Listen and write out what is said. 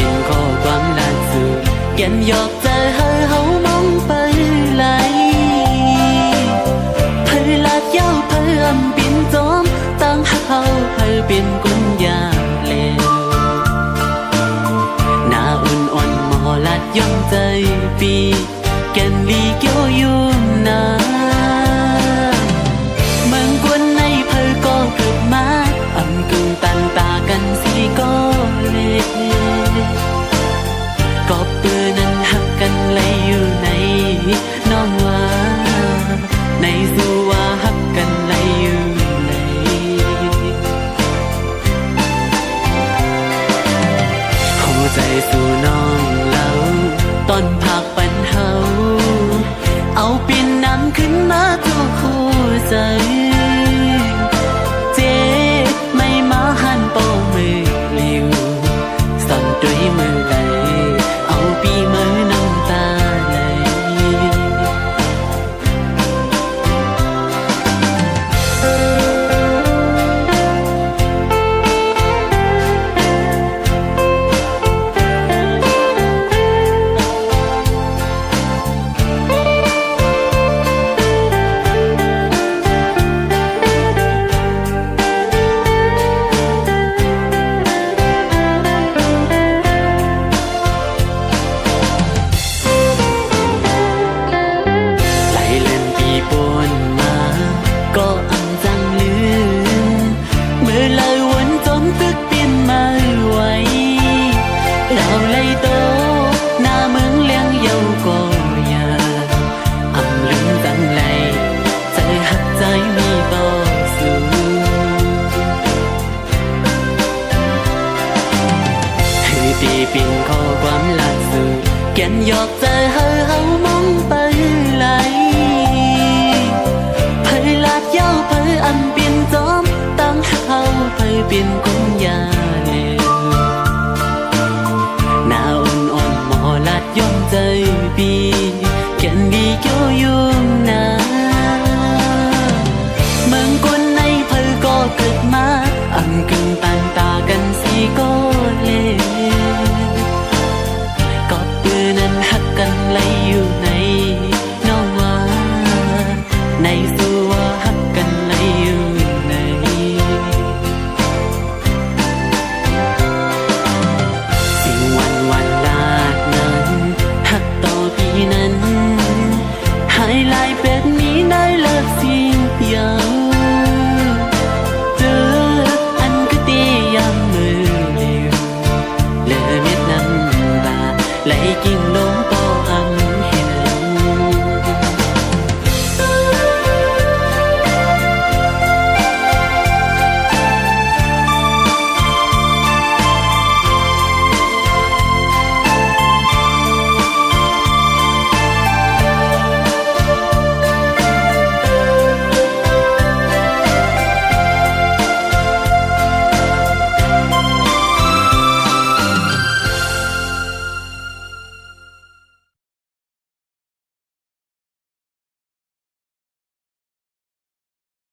เป็นข้อความล่าสุดแก่นหยอกใจเฮามองไปไหลเพื่อลาดยาวเพื่อปิ่นจอมตั้งหักเฮาเพื่อเป็นกุญยาเลวหน้าอุ่นอ่อนหมอลัดย่อมใจปีแก่นลีเกี่ยวอยู่นาเมืองกวนในเพื่อก็เกิดมาอำกึ่งตันตากันสีก็เลก็เปื้อนั้นหักกันเลยอยู่ในน้องว่าในสู่ว่าหักกันเลยอยู่ในหัวใจสู่น้องเล่าตอนพักปันเฮาเอาปิ่นน้ำขึ้นมาทุกคู่ใจเจ๊ไม่มาหันโป้มือลิวสั่นด้วยมือไหลเอาปีมือน้ำตาไหลก็อังจังลืมเมื่อเลยวนจมตึกเปลี่ยนมาไว้เราเลยโตหน้าเมืองเลี้ยงเยาก็ยาอำลืมจังเลยใจหักใจมีต่อสู้คือตีปิ่นข้อความล่าสุดแก่นหยอกใจเฮามองไป